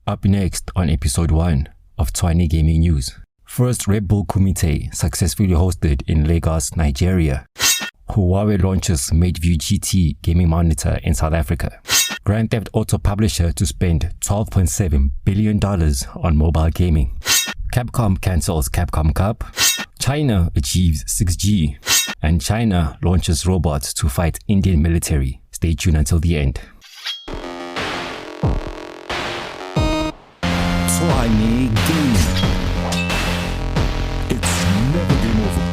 Up next on episode 1 of Tshwane Gaming News. First Red Bull Kumite successfully hosted in Lagos, Nigeria. Huawei launches MateView GT gaming monitor in South Africa. Grand Theft Auto publisher to spend $12.7 billion on mobile gaming. Capcom cancels Capcom Cup. China achieves 6G. And China launches robots to fight Indian military. Stay tuned until the end. Tshwane Gaming. It's never game over.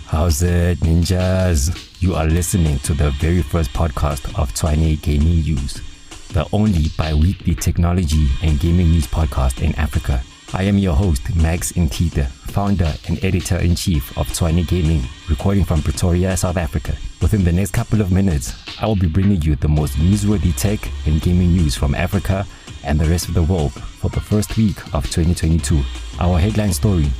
How's it, ninjas? You are listening to the very first podcast of Tshwane Gaming News, the only bi-weekly technology and gaming news podcast in Africa. I am your host, Max Nthite, founder and editor-in-chief of Tshwane Gaming, recording from Pretoria, South Africa. Within the next couple of minutes, I will be bringing you the most newsworthy tech and gaming news from Africa and the rest of the world for the first week of 2022. Our headline story: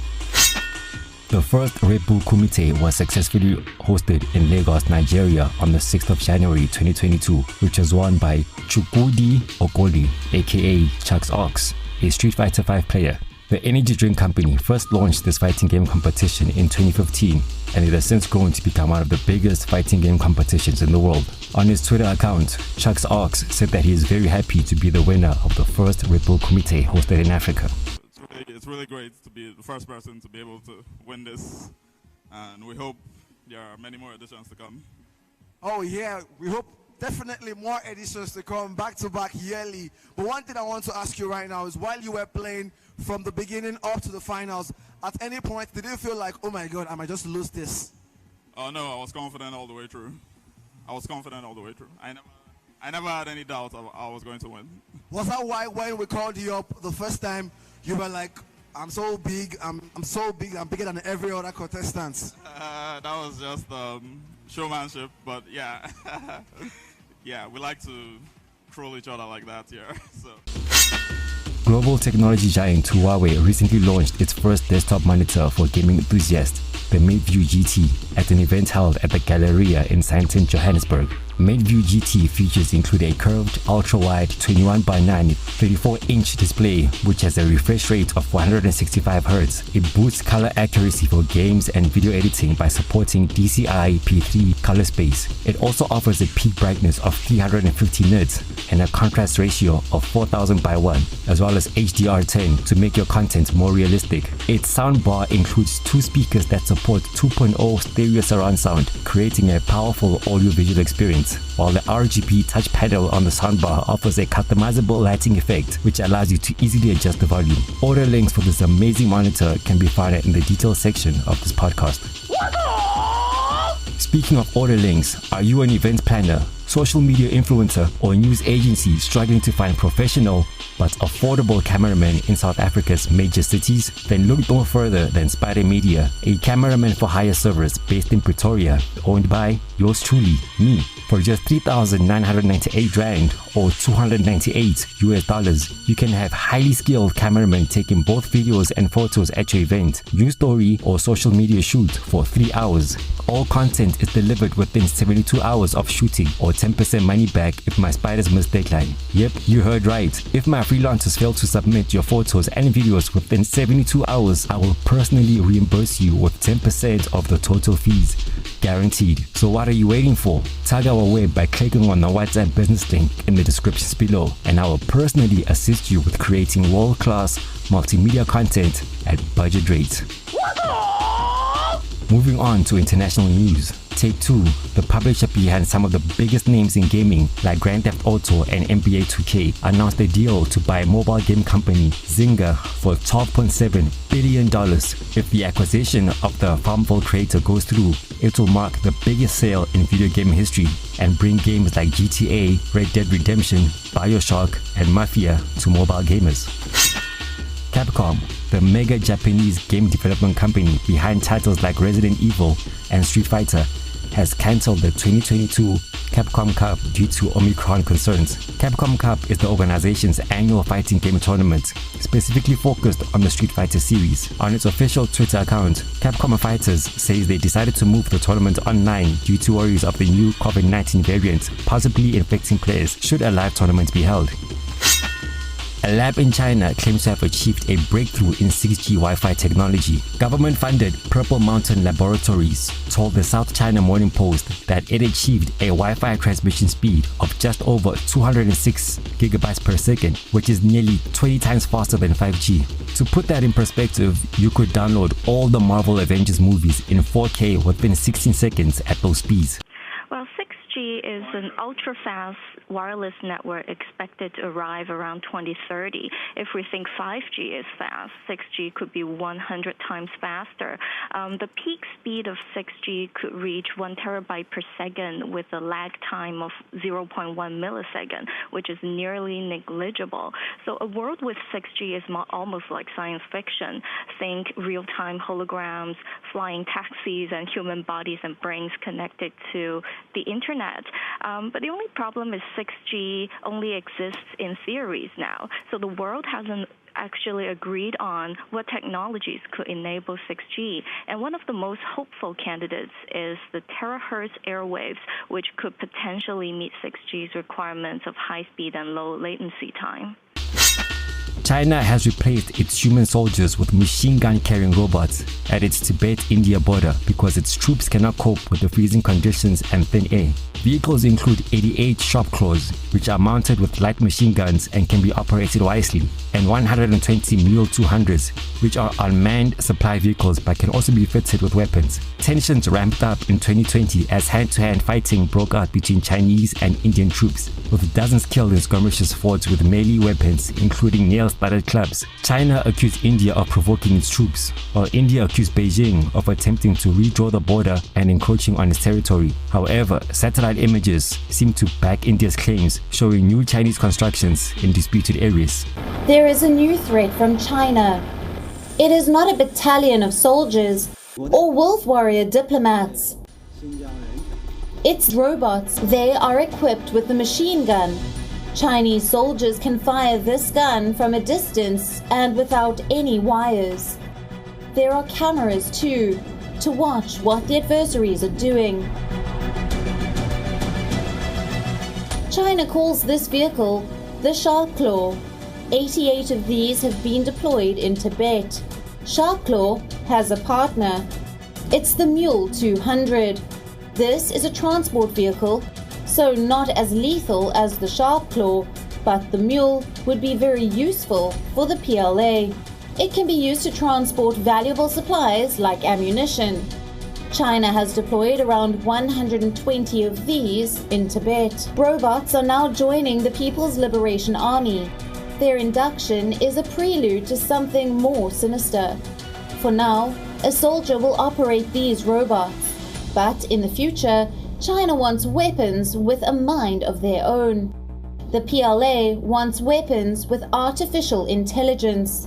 the first Red Bull Kumite was successfully hosted in Lagos, Nigeria on the 6th of January 2022, which was won by Chukwudi Okoli, aka Chuck's Ox, a Street Fighter V player. The energy drink company first launched this fighting game competition in 2015, and it has since grown to become one of the biggest fighting game competitions in the world. On his Twitter account, Chuck's Ox said that he is very happy to be the winner of the first Red Bull Kumite hosted in Africa. It's really great to be the first person to be able to win this, and we hope there are many more editions to come. Oh yeah, we hope definitely more editions to come back to back yearly. But one thing I want to ask you right now is, while you were playing from the beginning up to the finals, at any point did you feel like, oh my god, I might just lose this? Oh no, I was confident all the way through. I never had any doubt I was going to win. Was that why when we called you up the first time, you were like, I'm so big, I'm so big, I'm bigger than every other contestant? That was just showmanship, but yeah. Yeah, we like to troll each other like that here. So. Global technology giant Huawei recently launched its first desktop monitor for gaming enthusiasts, the MateView GT, at an event held at the Galleria in Sandton, Johannesburg. MateView GT features include a curved, ultra-wide 21:9 34-inch display which has a refresh rate of 165 Hz. It boosts color accuracy for games and video editing by supporting DCI P3 color space. It also offers a peak brightness of 350 nits and a contrast ratio of 4000:1, as well as HDR10 to make your content more realistic. Its soundbar includes two speakers that support 2.0 stereo surround sound, creating a powerful audio-visual experience, while the RGB touch panel on the soundbar offers a customizable lighting effect which allows you to easily adjust the volume. Order links for this amazing monitor can be found in the details section of this podcast. Speaking of order links, are you an event planner, social media influencer, or news agency struggling to find professional but affordable cameramen in South Africa's major cities? Then look no further than Spydr Media, a cameraman for hire service based in Pretoria, owned by yours truly, me. For just 3,998 Rand or $298, you can have highly skilled cameramen taking both videos and photos at your event, news story, or social media shoot for 3 hours. All content is delivered within 72 hours of shooting, or 10% money back if my spiders miss deadline. Yep, you heard right. If my freelancers fail to submit your photos and videos within 72 hours, I will personally reimburse you with 10% of the total fees. Guaranteed. So what are you waiting for? Tag our web by clicking on the WhatsApp business link in the descriptions below, and I will personally assist you with creating world-class multimedia content at budget rates. Moving on to international news. Take-Two, the publisher behind some of the biggest names in gaming like Grand Theft Auto and NBA 2K, announced a deal to buy mobile game company Zynga for $12.7 billion. If the acquisition of the Farmville creator goes through, it will mark the biggest sale in video game history and bring games like GTA, Red Dead Redemption, BioShock, and Mafia to mobile gamers. Capcom, the mega Japanese game development company behind titles like Resident Evil and Street Fighter, has cancelled the 2022 Capcom Cup due to Omicron concerns. Capcom Cup is the organization's annual fighting game tournament, specifically focused on the Street Fighter series. On its official Twitter account, Capcom Fighters says they decided to move the tournament online due to worries of the new COVID-19 variant possibly infecting players should a live tournament be held. A lab in China claims to have achieved a breakthrough in 6G Wi-Fi technology. Government-funded Purple Mountain Laboratories told the South China Morning Post that it achieved a Wi-Fi transmission speed of just over 206 gigabytes per second, which is nearly 20 times faster than 5G. To put that in perspective, you could download all the Marvel Avengers movies in 4K within 16 seconds at those speeds. Well, 6G is an ultra-fast wireless network expected to arrive around 2030. If we think 5G is fast, 6G could be 100 times faster. The peak speed of 6G could reach 1 terabyte per second with a lag time of 0.1 millisecond, which is nearly negligible. So a world with 6G is almost like science fiction. Think real-time holograms, flying taxis, and human bodies and brains connected to the internet. But the only problem is 6G only exists in theories now. So the world hasn't actually agreed on what technologies could enable 6G. And one of the most hopeful candidates is the terahertz airwaves, which could potentially meet 6G's requirements of high speed and low latency time. China has replaced its human soldiers with machine gun carrying robots at its Tibet-India border because its troops cannot cope with the freezing conditions and thin air. Vehicles include 88 sharp claws, which are mounted with light machine guns and can be operated wisely, and 120 Mule 200s, which are unmanned supply vehicles but can also be fitted with weapons. Tensions ramped up in 2020 as hand-to-hand fighting broke out between Chinese and Indian troops, with dozens killed in skirmishes fought with melee weapons, including nail-studded clubs. China accused India of provoking its troops, while India accused Beijing of attempting to redraw the border and encroaching on its territory. However, satellite images seem to back India's claims, showing new Chinese constructions in disputed areas. There is a new threat from China. It is not a battalion of soldiers or wolf warrior diplomats. It's robots. They are equipped with the machine gun. Chinese soldiers can fire this gun from a distance and without any wires. There are cameras too, to watch what the adversaries are doing. China calls this vehicle the Shark Claw. 88 of these have been deployed in Tibet. Shark Claw has a partner. It's the Mule 200. This is a transport vehicle, so not as lethal as the Shark Claw, but the Mule would be very useful for the PLA. It can be used to transport valuable supplies like ammunition. China has deployed around 120 of these in Tibet. Robots are now joining the People's Liberation Army. Their induction is a prelude to something more sinister. For now, a soldier will operate these robots, but in the future, China wants weapons with a mind of their own. The PLA wants weapons with artificial intelligence.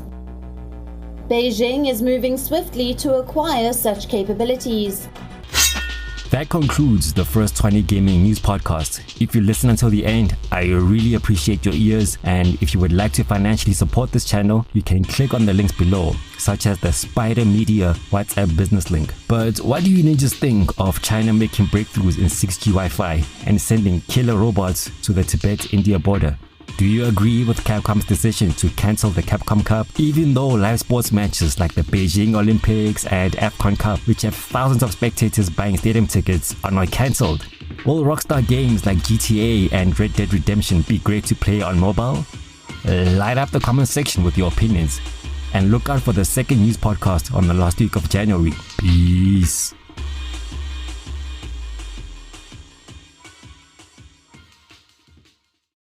Beijing is moving swiftly to acquire such capabilities. That concludes the first Tshwane Gaming news podcast. If you listen until the end, I really appreciate your ears, and if you would like to financially support this channel, you can click on the links below, such as the Spydr Media WhatsApp business link. But what do you ninjas think of China making breakthroughs in 6G Wi-Fi and sending killer robots to the Tibet-India border? Do you agree with Capcom's decision to cancel the Capcom Cup, even though live sports matches like the Beijing Olympics and Ep1 Cup, which have thousands of spectators buying stadium tickets, are not cancelled? Will Rockstar games like GTA and Red Dead Redemption be great to play on mobile? Light up the comment section with your opinions, and look out for the second news podcast on the last week of January. Peace.